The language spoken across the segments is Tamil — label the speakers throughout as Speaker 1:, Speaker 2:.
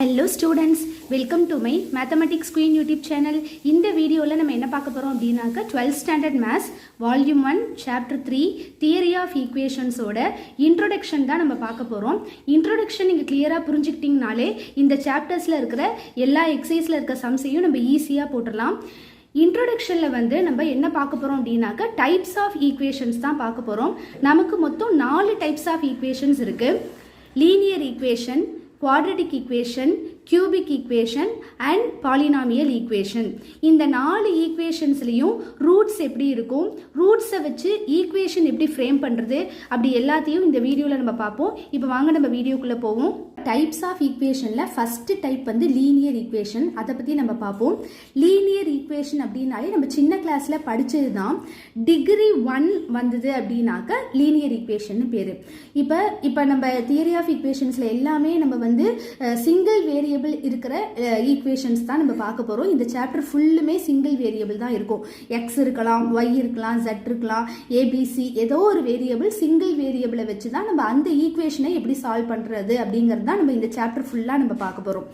Speaker 1: Hello students, welcome to my Mathematics Queen YouTube channel. இந்த வீடியோல நம்ம என்ன பார்க்க போறோம் அப்படினாக்க 12th standard maths volume 1 chapter 3 theory of equations ஓட introduction தான் நம்ம பார்க்க போறோம். Introduction நீங்க கிளியரா புரிஞ்சிக்கிட்டீங்கனாலே இந்த chaptersல இருக்கிற எல்லா exerciseல இருக்க sumsையும் நம்ம ஈஸியா போட்டுறலாம். இன்ட்ரோடக்ஷனில் வந்து நம்ம என்ன பார்க்க போகிறோம் அப்படின்னாக்க டைப்ஸ் ஆஃப் ஈக்குவேஷன்ஸ் தான் பார்க்க போகிறோம். நமக்கு மொத்தம் 4 டைப்ஸ் ஆஃப் ஈக்குவேஷன்ஸ் இருக்குது. Linear equation, quadratic equation, cubic equation and polynomial equation. இந்த 4 ஈக்குவேஷன்ஸ்லையும் ரூட்ஸ் எப்படி இருக்கும், ரூட்ஸை வச்சு ஈக்குவேஷன் எப்படி ஃப்ரேம் பண்ணுறது, அப்படி எல்லாத்தையும் இந்த வீடியோவில் நம்ம பார்ப்போம். இப்போ வாங்க நம்ம வீடியோக்குள்ளே போவோம். டைப்ஸ் ஆஃப் ஈக்குவேஷனில் ஃபஸ்ட்டு டைப் வந்து லீனியர் ஈக்குவேஷன். அதை பற்றி நம்ம பார்ப்போம். லீனியர் ஈக்குவேஷன் அப்படின்னாலே நம்ம சின்ன கிளாஸில் படித்தது தான். டிகிரி 1 வந்தது அப்படின்னாக்க லீனியர் ஈக்குவேஷன் பேர். இப்போ நம்ம தியரி ஆஃப் ஈக்குவேஷன்ஸில் எல்லாமே நம்ம வந்து சிங்கிள் வேரியபிள் இருக்கிற ஈக்குவேஷன்ஸ் தான் நம்ம பார்க்க போகிறோம். இந்த சாப்டர் ஃபுல்லுமே சிங்கிள் வேரியபிள் தான் இருக்கும். எக்ஸ் இருக்கலாம், ஒய் இருக்கலாம், ஜெட் இருக்கலாம், ஏபிசி, ஏதோ ஒரு வேரியபிள் சிங்கிள் வேரியபிளை வச்சு தான் நம்ம அந்த ஈக்குவேஷனை எப்படி சால்வ் பண்ணுறது அப்படிங்கிறது தான் நம்ம இந்த சாப்டர் ஃபுல்லாக நம்ம பார்க்க போகிறோம்.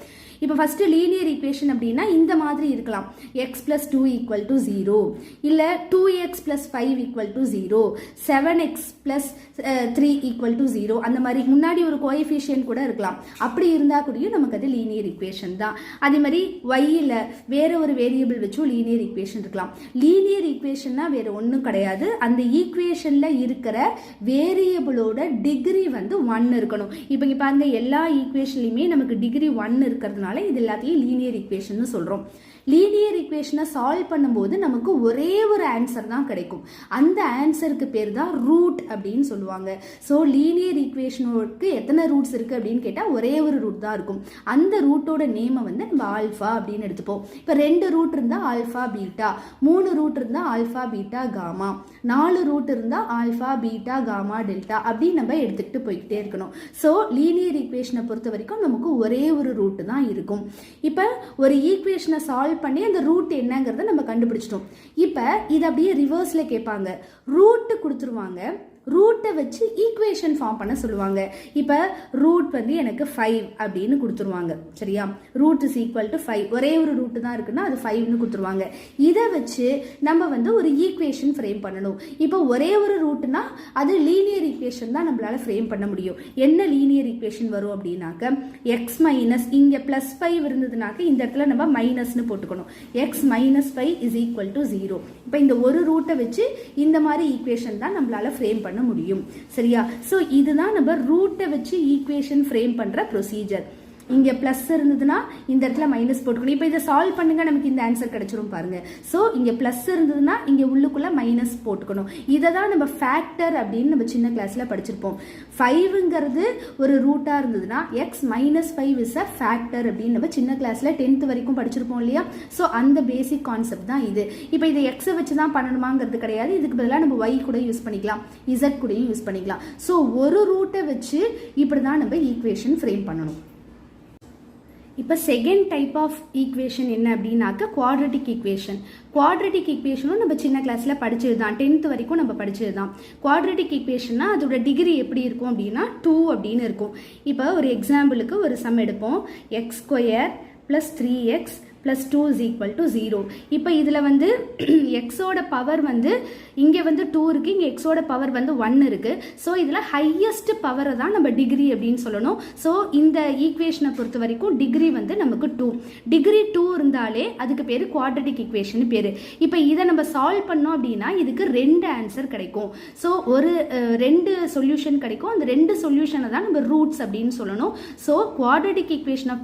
Speaker 1: இப்போ ஃபஸ்ட்டு லீனியர் ஈக்குவேஷன் அப்படின்னா இந்த மாதிரி இருக்கலாம். எக்ஸ் பிளஸ் 2 ஈக்குவல் டு 0, இல்லை 2x plus 5 equal to 0, 7x plus 3 equal to 0. அந்த மாதிரி முன்னாடி ஒரு கோஎஃபிஷியன்ட் கூட இருக்கலாம். அப்படி இருந்தால் கூடயும் நமக்கு அது லீனியர் ஈக்குவேஷன் தான். அதே மாதிரி ஒய்யில் வேற ஒரு வேரியபிள் வச்சும் லீனியர் ஈக்குவேஷன் இருக்கலாம். லீனியர் ஈக்குவேஷன்னா வேற ஒன்றும் கிடையாது. அந்த ஈக்குவேஷனில் இருக்கிற வேரியபிளோட டிகிரி வந்து 1 இருக்கணும். இப்போ இங்கே பாருங்க, எல்லா ஈக்குவேஷன்லையுமே நமக்கு டிகிரி 1 இருக்கிறதுனால இது எல்லாத்தையும் லீனியர் ஈக்குவேஷன் சொல்றோம். லீனியர் ஈக்குவேஷனை சால்வ் பண்ணும்போது நமக்கு ஒரே ஒரு ஆன்சர் தான் கிடைக்கும். அந்த ஆன்சருக்கு பேர் தான் ரூட் அப்படின்னு சொல்லுவாங்க. ஸோ லீனியர் ஈக்குவேஷனுக்கு எத்தனை ரூட்ஸ் இருக்கு அப்படின்னு கேட்டால் ஒரே ஒரு ரூட் தான் இருக்கும். அந்த ரூட்டோட நேமை வந்து நம்ம ஆல்ஃபா அப்படின்னு எடுத்துப்போம். இப்போ 2 ரூட் இருந்தால் ஆல்ஃபா பீட்டா, 3 ரூட் இருந்தால் ஆல்ஃபா பீட்டா காமா, 4 ரூட் இருந்தால் ஆல்ஃபா பீட்டா காமா டெல்டா, அப்படி நம்ம எடுத்துக்கிட்டு போய்கிட்டே இருக்கணும். ஸோ லீனியர் ஈக்குவேஷனை பொறுத்த வரைக்கும் நமக்கு ஒரே ஒரு ரூட் தான் இருக்கும். இப்போ ஒரு ஈக்குவேஷனை சால்வ் பண்ணி அந்த ரூட் என்னங்கிறத நம்ம கண்டுபிடிச்சிட்டோம். இப்போ இது அப்படியே ரிவர்ஸ்ல கேட்பாங்க. ரூட் கொடுத்துருவாங்க, ரூட்டை வச்சு ஈக்குவேஷன் ஃபார்ம் பண்ண சொல்லுவாங்க. இப்போ ரூட் வந்து எனக்கு 5 அப்படின்னு கொடுத்துருவாங்க. சரியா, ரூட் இஸ் ஈக்குவல் டு 5, ஒரே ஒரு ரூட்டு தான் இருக்குன்னா அது 5ன்னு கொடுத்துருவாங்க. இதை வச்சு நம்ம வந்து ஒரு ஈக்குவேஷன் ஃப்ரேம் பண்ணணும். இப்போ ஒரே ஒரு ரூட்னா அது லீனியர் ஈக்குவேஷன் தான் நம்மளால ஃப்ரேம் பண்ண முடியும். என்ன லீனியர் ஈக்குவேஷன் வரும் அப்படின்னாக்க எக்ஸ் மைனஸ், இங்கே பிளஸ் 5 இருந்ததுனாக்க இந்த இடத்துல நம்ம மைனஸ்னு போட்டுக்கணும். X minus 5 is equal to 0. இப்போ இந்த ஒரு ரூட்டை வச்சு இந்த மாதிரி ஈக்குவேஷன் தான் நம்மளால ஃப்ரேம் பண்ண முடியும். சரியா, சோ இதுதான் நம்ம ரூட்டை வச்சு ஈக்குவேஷன் ஃப்ரேம் பண்ற ப்ரொசீஜர். இங்க பிளஸ் இருந்ததுன்னா இந்த இடத்துல மைனஸ் போட்டுக்கணும். இப்போ இதை சால்வ் பண்ணுங்க, நமக்கு இந்த ஆன்சர் கிடைச்சிரும் பாருங்க. ஸோ இங்க பிளஸ் இருந்ததுன்னா இங்க உள்ளுக்குள்ள மைனஸ் போட்டுக்கணும். இதை தான் நம்ம ஃபேக்டர் அப்படின்னு நம்ம சின்ன கிளாஸ்ல படிச்சிருப்போம். 5ங்கிறது ஒரு ரூட்டா இருந்ததுன்னா X minus 5 is a factor அப்படின்னு நம்ம சின்ன கிளாஸ்ல 10th வரைக்கும் படிச்சிருப்போம் இல்லையா. ஸோ அந்த பேசிக் கான்செப்ட் தான் இது. இப்போ இதை எக்ஸை வச்சு தான் பண்ணணுமாங்கிறது கிடையாது. இதுக்கு பதிலாக நம்ம ஒய் கூட யூஸ் பண்ணிக்கலாம், இசட் கூடயும் யூஸ் பண்ணிக்கலாம். ஸோ ஒரு ரூட்டை வச்சு இப்படிதான் நம்ம ஈக்குவேஷன் ஃப்ரேம் பண்ணணும். இப்போ செகண்ட் டைப் ஆஃப் ஈக்குவேஷன் என்ன அப்படின்னாக்க குவாட்ரட்டிக் ஈக்குவேஷன். குவாட்ரட்டிக் ஈக்குவேஷனும் நம்ம சின்ன கிளாஸில் படிச்சது தான், 10th வரைக்கும் நம்ம படிச்சது தான். குவாட்ரட்டிக் ஈக்குவேஷன்னா அதோட டிகிரி எப்படி இருக்கும் அப்படின்னா 2 அப்படின்னு இருக்கும். இப்போ ஒரு எக்ஸாம்பிளுக்கு ஒரு சம் எடுப்போம். X square plus 3x plus 2 is equal to 0. இப்போ இதில் வந்து எக்ஸோட பவர் வந்து இங்கே வந்து 2 இருக்குது, இங்கே எக்ஸோட பவர் வந்து 1 இருக்குது. ஸோ இதில் ஹையஸ்ட் பவரை தான் நம்ம டிகிரி அப்படின்னு சொல்லணும். ஸோ இந்த ஈக்குவேஷனை பொறுத்த வரைக்கும் டிகிரி வந்து நமக்கு 2. டிகிரி 2 இருந்தாலே அதுக்கு பேர் குவாட்ரட்டிக் ஈக்குவேஷன் பேர். இப்போ இதை நம்ம சால்வ் பண்ணோம் அப்படின்னா இதுக்கு 2 ஆன்சர் கிடைக்கும். ஸோ ஒரு 2 சொல்யூஷன் கிடைக்கும். அந்த 2 சொல்யூஷனை தான் நம்ம ரூட்ஸ் அப்படின்னு சொல்லணும். ஸோ குவாட்ரட்டிக் ஈக்குவேஷனை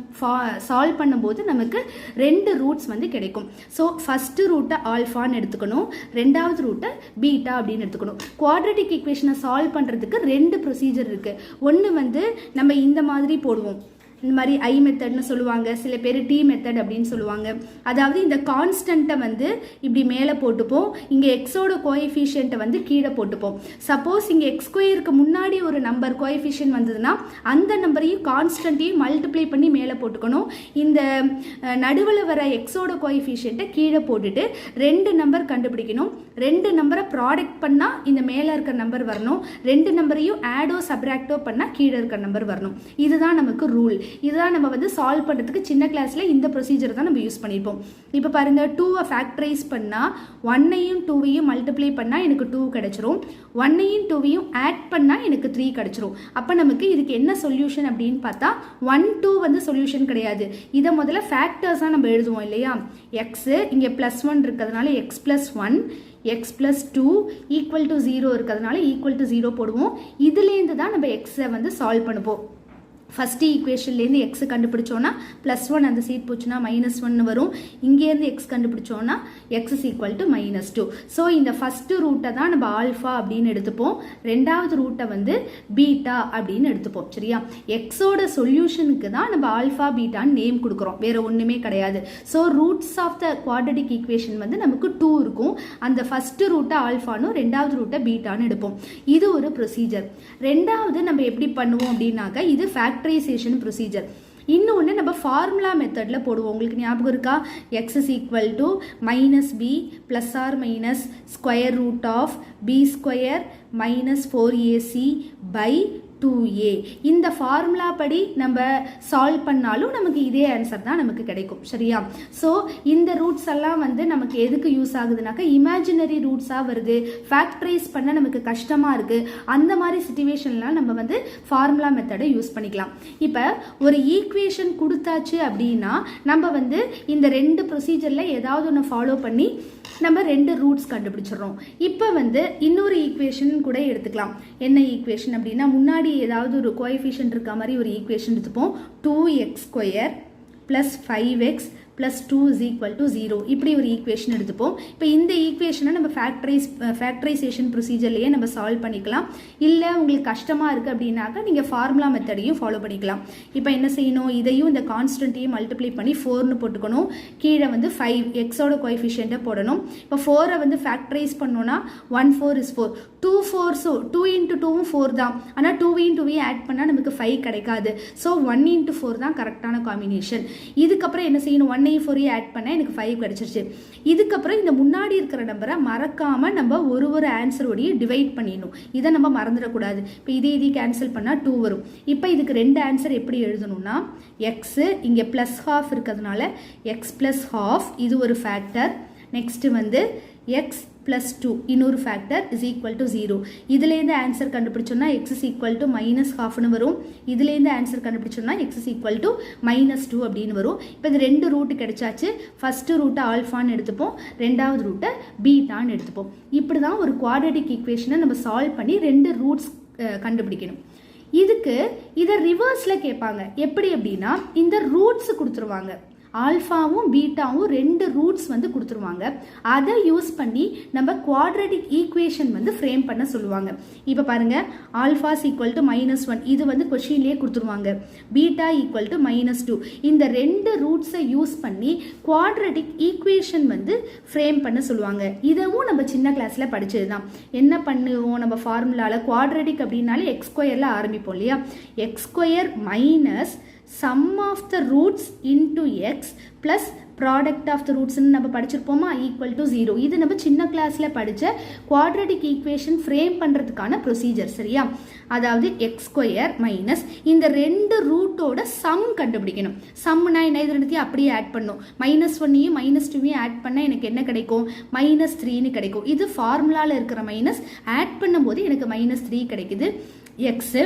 Speaker 1: சால்வ் பண்ணும்போது நமக்கு 2 ரூட்ஸ் வந்து கிடைக்கும். ஸோ ஃபர்ஸ்ட் ரூட்டை ஆல்ஃபான்னு எடுத்துக்கணும், ரெண்டாவது ரூட்டை பீட்டா அப்படின்னு எடுத்துக்கணும். குவாட்ரட்டிக் ஈக்குவேஷனை சால்வ் பண்ணுறதுக்கு 2 ப்ரொசீஜர் இருக்கு. ஒன்று வந்து நம்ம இந்த மாதிரி போடுவோம், இந்த மாதிரி ஐ மெத்தட்னு சொல்லுவாங்க, சில பேர் டி மெத்தட் அப்படின்னு சொல்லுவாங்க. அதாவது இந்த கான்ஸ்டன்ட்டை வந்து இப்படி மேலே போட்டுப்போம், இங்கே எக்ஸோட கோஎஃபிஷியன்ட்டை வந்து கீழே போட்டுப்போம். சப்போஸ் இங்கே எக்ஸ் ஸ்கொயருக்கு முன்னாடி ஒரு நம்பர் கோஎஃபிஷியன்ட் வந்ததுன்னா அந்த நம்பரையும் கான்ஸ்டன்ட்டையும் மல்டிப்ளை பண்ணி மேலே போட்டுக்கணும். இந்த நடுவில் வர எக்ஸோட கோஎஃபிஷியன்ட்டை கீழே போட்டுட்டு 2 நம்பர் கண்டுபிடிக்கணும். 2 நம்பரை ப்ராடக்ட் பண்ணால் இந்த மேலே இருக்கிற நம்பர் வரணும், 2 நம்பரையும் ஆடோ சப்ராக்டோ பண்ணால் கீழே இருக்கிற நம்பர் வரணும். இதுதான் நமக்கு ரூல். இதுதான் நம்ம வந்து சால்வ் பண்ணுறதுக்கு சின்ன கிளாஸில் இந்த ப்ரொசீஜர் தான் நம்ம யூஸ் பண்ணியிருப்போம். இப்போ பாருங்கள், 2 ஃபேக்டரைஸ் பண்ணால் 1ஐயும் 2ஐயும் மல்டிப்ளை பண்ணால் எனக்கு 2 கிடச்சிரும். 1ஐயும் 2ஐயும் ஆட் பண்ணால் எனக்கு 3 கிடச்சிரும். அப்போ நமக்கு இதுக்கு என்ன சொல்யூஷன் அப்படின்னு பார்த்தா 1 2 வந்து சொல்யூஷன் கிடையாது. இதை முதல்ல ஃபேக்டர்ஸாக நம்ம எழுதுவோம் இல்லையா. எக்ஸு இங்கே +1 இருக்கிறதுனால எக்ஸ் +1, எக்ஸ் +2 ஈக்குவல் டு 0 இருக்கிறதுனால ஈக்குவல் டு 0 போடுவோம். இதுலேருந்து தான் நம்ம எக்ஸை வந்து சால்வ் பண்ணுவோம். ஃபஸ்ட்டு ஈக்குவேஷன்லேருந்து எக்ஸ் கண்டுபிடிச்சோன்னா +1 அந்த சைட் போச்சுன்னா -1 வரும். இங்கேருந்து எக்ஸ் கண்டுபிடிச்சோன்னா x is equal to -2. So இந்த ஃபஸ்ட்டு ரூட்டை தான் நம்ம ஆல்ஃபா அப்படின்னு எடுத்துப்போம். ரெண்டாவது ரூட்டை வந்து பீட்டா அப்படின்னு எடுத்துப்போம். சரியா, எக்ஸோட சொல்யூஷனுக்கு தான் நம்ம ஆல்ஃபா பீட்டான்னு நேம் கொடுக்குறோம், வேற ஒன்றுமே கிடையாது. So roots of the quadratic equation வந்து நமக்கு 2 இருக்கும். அந்த ஃபஸ்ட்டு ரூட்டை ஆல்ஃபானும் ரெண்டாவது ரூட்டை பீட்டான்னு எடுப்போம். இது ஒரு ப்ரொசீஜர். ரெண்டாவது நம்ம எப்படி பண்ணுவோம் அப்படின்னாக்க இது ஃபேக்டரைசேஷன் ப்ரொசீஜர். இன்னொன்று நம்ம ஃபார்முலா மெத்தடில் போடுவோம். உங்களுக்கு ஞாபகம் இருக்கா? X is equal to -b plus or minus square root of b² -4ac by 2a. இந்த ஃபார்முலா படி நம்ம சால்வ் பண்ணாலும் நமக்கு இதே ஆன்சர் தான் நமக்கு கிடைக்கும். சரியா, ஸோ இந்த ரூட்ஸ் எல்லாம் வந்து நமக்கு எதுக்கு யூஸ் ஆகுதுனாக்கா இமேஜினரி ரூட்ஸாக வருது, ஃபேக்டரைஸ் பண்ண நமக்கு கஷ்டமாக இருக்குது. அந்த மாதிரி சிச்சுவேஷன்லாம் நம்ம வந்து ஃபார்முலா மெத்தடை யூஸ் பண்ணிக்கலாம். இப்போ ஒரு ஈக்குவேஷன் கொடுத்தாச்சு அப்படின்னா நம்ம வந்து இந்த 2 ப்ரொசீஜரில் ஏதாவது ஒன்று ஃபாலோ பண்ணி நம்ம 2 ரூட்ஸ் கண்டுபிடிச்சிடறோம். இப்போ வந்து இன்னொரு ஈக்குவேஷன் கூட எடுத்துக்கலாம். என்ன ஈக்குவேஷன் அப்படின்னா, முன்னாடி ஏதாவது ஒரு கோஎஃபிஷியன்ட் இருக்க மாதிரி ஒரு ஈக்குவேஷன் எடுத்துப்போம். 2x² + 5x + 2 = 0. இப்படி ஒரு ஈக்குவேஷன் எடுத்துப்போம். இப்போ இந்த ஈக்குவேஷனை நம்ம ஃபேக்டரைசேஷன் ப்ரொசீஜர்லேயே நம்ம சால்வ் பண்ணிக்கலாம். இல்லை உங்களுக்கு கஷ்டமாக இருக்குது அப்படின்னாக்கா நீங்கள் ஃபார்முலா மெத்தடையும் ஃபாலோ பண்ணிக்கலாம். இப்போ என்ன செய்யணும், இதையும் இந்த கான்ஸ்டன்ட்டையும் மல்டிப்ளை பண்ணி 4ன்னு போட்டுக்கணும். கீழே வந்து 5 எக்ஸோட கோஎஃபிஷியண்ட்டை போடணும். இப்போ 4ஐ வந்து ஃபேக்டரைஸ் பண்ணோன்னா 1 4 is 4, 2 4, ஸோ 2 × 2 4 தான். ஆனால் 2 × 2 ஆட் பண்ணால் நமக்கு 5 கிடைக்காது. ஸோ 1 × 4 தான் கரெக்டான காம்பினேஷன். இதுக்கப்புறம் என்ன செய்யணும், 1 4 ஆட் பண்ண எனக்கு 5 கிடைச்சிருச்சு. இதுக்கப்புறம் இந்த முன்னாடி இருக்கிற நம்பரை மறக்காம நம்ம ஒரு ஆன்சரோடைய டிவைட் பண்ணிடணும். இதை நம்ம மறந்துடக்கூடாது. இப்போ இதே கேன்சல் பண்ணால் 2 வரும். இப்போ இதுக்கு 2 ஆன்சர் எப்படி எழுதணும்னா, எக்ஸ் இங்கே +½ இருக்கிறதுனால எக்ஸ் +½ இது ஒரு ஃபேக்டர். நெக்ஸ்ட் வந்து எக்ஸ் +2 இன்னொரு ஃபேக்டர் இஸ் ஈக்குவல் டு 0. இதுலேருந்து ஆன்சர் கண்டுபிடிச்சோம்னா எக்ஸ் இஸ் ஈக்குவல் டு -½ வரும். இதுலேருந்து ஆன்சர் கண்டுபிடிச்சோம்னா எக்ஸ் இஸ் ஈக்குவல் டு -2 அப்படின்னு வரும். இப்போ இது 2 ரூட்டு கிடைச்சாச்சு. ஃபஸ்ட்டு ரூட்டை ஆல்ஃபான்னு எடுத்துப்போம், ரெண்டாவது ரூட்டை பீட்டான்னு எடுத்துப்போம். இப்படி தான் ஒரு குவாட்ரடிக் ஈக்குவேஷனை நம்ம சால்வ் பண்ணி 2 ரூட்ஸ் கண்டுபிடிக்கணும். இதுக்கு இதை ரிவர்ஸில் கேட்பாங்க. எப்படி அப்படின்னா, இந்த ரூட்ஸ் கொடுத்துருவாங்க. ஆல்ஃபாவும் பீட்டாவும் 2 ரூட்ஸ் வந்து கொடுத்துருவாங்க. அதை யூஸ் பண்ணி நம்ம குவாட்ரடிக் ஈக்குவேஷன் வந்து ஃப்ரேம் பண்ண சொல்லுவாங்க. இப்போ பாருங்க, ஆல்ஃபா ஈக்குவல் டு -1 இது வந்து கொஸ்டின்லேயே கொடுத்துருவாங்க. பீட்டா ஈக்குவல் டு -2 இந்த 2 ரூட்ஸை யூஸ் பண்ணி குவாட்ரடிக் ஈக்குவேஷன் வந்து ஃப்ரேம் பண்ண சொல்லுவாங்க. இதுவும் நம்ம சின்ன கிளாஸில் படிச்சது தான். என்ன பண்ணுவோம், நம்ம ஃபார்முலாவில் குவாட்ரடிக் அப்படின்னாலே x² ஆரம்பிப்போம் இல்லையா. x² minus sum of the roots into x plus product of the roots நம்ம படிச்சிருப்போமா, ஈக்குவல் டு 0. இது நம்ம சின்ன கிளாஸில் படித்த குவாட்ரடிக் ஈக்குவேஷன் ஃப்ரேம் பண்ணுறதுக்கான ப்ரொசீஜர். சரியா, அதாவது x² மைனஸ் இந்த 2 ரூட்டோட சம் கண்டுபிடிக்கணும். சம்னா என்ன, இது ரெண்டுத்தையும் அப்படியே ஆட் பண்ணும். -1ஐயும் -2ஐயும் ஆட் பண்ணால் எனக்கு என்ன கிடைக்கும், -3ன்னு கிடைக்கும். இது ஃபார்முலாவில் இருக்கிற மைனஸ் ஆட் பண்ணும்போது எனக்கு -3 கிடைக்குது. எக்ஸு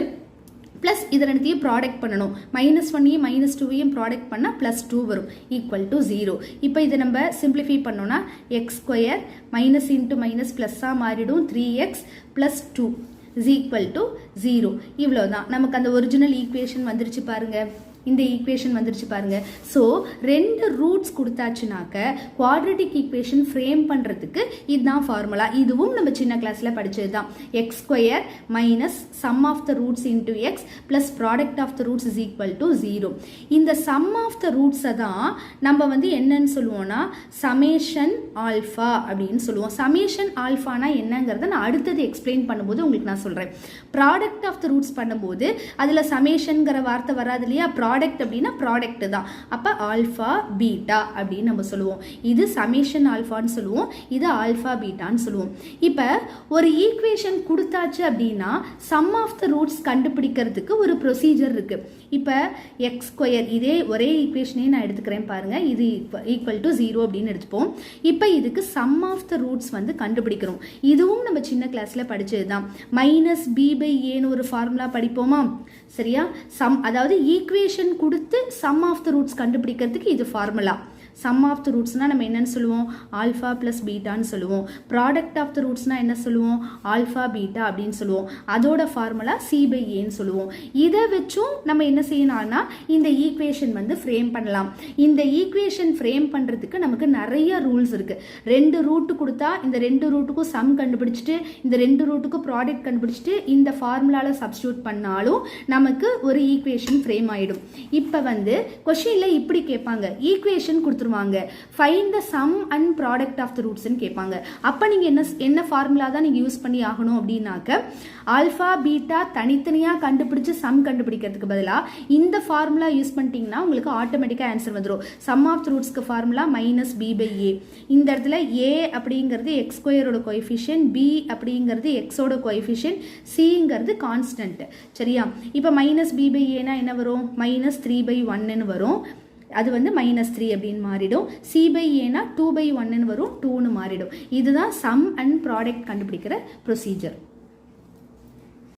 Speaker 1: ப்ளஸ் இது ரெண்டுத்தையும் ப்ராடக்ட் பண்ணணும். -1ஐயும் -2ஐயும் ப்ராடக்ட் பண்ணால் +2 வரும், ஈக்குவல் டு 0. இப்போ இதை நம்ம சிம்பிளிஃபை பண்ணோன்னா x² மைனஸ் இன்ட்டு மைனஸ் ப்ளஸ்ஸாக மாறிடும். 3x + 2 is equal to 0. இவ்வளோதான், நமக்கு அந்த ஒரிஜினல் ஈக்குவேஷன் வந்துருச்சு பாருங்க. இந்த ஈக்குவேஷன் வந்துருச்சு பாருங்க. ஸோ 2 ரூட்ஸ் கொடுத்தாச்சுனாக்க குவாட்ரடிக் ஈக்குவேஷன் ஃப்ரேம் பண்ணுறதுக்கு இதுதான் ஃபார்முலா. இதுவும் நம்ம சின்ன கிளாஸில் படித்தது தான். x² minus sum of the roots into x plus product of the roots is equal to 0. இந்த சம் ஆஃப் த ரூட்ஸை தான் நம்ம வந்து என்னன்னு சொல்லுவோம்னா சமேஷன் ஆல்ஃபா அப்படின்னு சொல்லுவோம். சமேஷன் ஆல்ஃபானா என்னங்கிறத நான் அடுத்தது எக்ஸ்பிளைன் பண்ணும்போது உங்களுக்கு நான் சொல்கிறேன். ப்ராடக்ட் ஆஃப் த ரூட்ஸ் பண்ணும்போது அதில் சமேஷன்கிற வார்த்தை வராது இல்லையா. ப்ராடக்ட் அப்படின்னா ப்ராடக்ட் தான். அப்போ ஆல்ஃபா பீட்டா அப்படின்னு நம்ம சொல்லுவோம். இது சமேஷன் ஆல்ஃபான்னு சொல்லுவோம், இது ஆல்ஃபா பீட்டான்னு சொல்லுவோம். இப்போ ஒரு ஈக்குவேஷன் கொடுத்தாச்சு அப்படின்னா சம் ஆஃப் த ரூட்ஸ் கண்டுபிடிக்கிறதுக்கு ஒரு ப்ரொசீஜர் இருக்கு. இப்போ எக்ஸ் ஸ்கொயர் இதே ஒரே ஈக்குவேஷனே நான் எடுத்துக்கிறேன் பாருங்க, இது ஈக்குவல் டு 0 அப்படின்னு எடுத்துப்போம். இப்போ இதுக்கு சம் ஆஃப் த ரூட்ஸ் வந்து கண்டுபிடிக்கிறோம். இதுவும் நம்ம சின்ன கிளாஸ்ல படிச்சது தான். மைனஸ் பி பை ஏன்னு ஒரு ஃபார்முலா படிப்போமா? சரியா? அதாவது ஈக்குவேஷன் கொடுத்து சம் ஆஃப் த ரூட்ஸ் கண்டுபிடிக்கிறதுக்கு இது ஃபார்முலா. சம் ஆஃப் த ரூட்ஸ்னால் நம்ம என்னன்னு சொல்லுவோம்? ஆல்ஃபா ப்ளஸ் பீட்டான்னு சொல்லுவோம். ப்ராடக்ட் ஆஃப் த ரூட்ஸ்னால் என்ன சொல்லுவோம்? ஆல்ஃபா பீட்டா அப்படின்னு சொல்லுவோம். அதோட ஃபார்முலா சி பை ஏன்னு சொல்லுவோம். இதை வச்சும் நம்ம என்ன செய்யணும்னா இந்த ஈக்குவேஷன் வந்து ஃப்ரேம் பண்ணலாம். இந்த ஈக்குவேஷன் ஃப்ரேம் பண்ணுறதுக்கு நமக்கு நிறைய ரூல்ஸ் இருக்குது. 2 ரூட்டு கொடுத்தா இந்த 2 ரூட்டுக்கும் சம் கண்டுபிடிச்சிட்டு இந்த 2 ரூட்டுக்கும் ப்ராடக்ட் கண்டுபிடிச்சிட்டு இந்த ஃபார்முலாவில் சப்ஸ்டியூட் பண்ணாலும் நமக்கு ஒரு ஈக்குவேஷன் ஃப்ரேம் ஆகிடும். இப்போ வந்து கொஷினில் இப்படி கேட்பாங்க, ஈக்குவேஷன் கொடுத்து find the sum and product of the roots ன்னு கேட்பாங்க. அப்ப நீங்க என்ன ஃபார்முலா தான் நீங்க யூஸ் பண்ணி ஆகணும் அப்படின்னாக்க ஆல்பா பீட்டா தனித்தனியா கண்டுபிடிச்சு சம் கண்டுபிடிக்கிறதுக்கு பதிலா இந்த ஃபார்முலா யூஸ் பண்ணிட்டீங்கன்னா உங்களுக்கு ஆட்டோமேட்டிக்கா ஆன்சர் வந்துடும். சம் ஆஃப் த ரூட்ஸ்க்கு formula minus b by a. இந்த இடத்துல ஏ அப்படிங்கிறது எக்ஸ் ஸ்கொயரோட கோஎஃபிஷியன்ட், பி அப்படிங்கிறது எக்ஸோட கோஎஃபிஷியன்ட், சிங்கிறது கான்ஸ்டன்ட். சரியா? இப்போ மைனஸ் பி பை ஏனா என்ன வரும்? மைனஸ் 3/1 வரும். அது வந்து -3 அப்படின்னு மாறிடும். சி பை ஏனா 2/1 வரும், 2ன்னு மாறிடும். இதுதான் சம் அண்ட் ப்ராடக்ட் கண்டுபிடிக்கிற ப்ரொசீஜர்.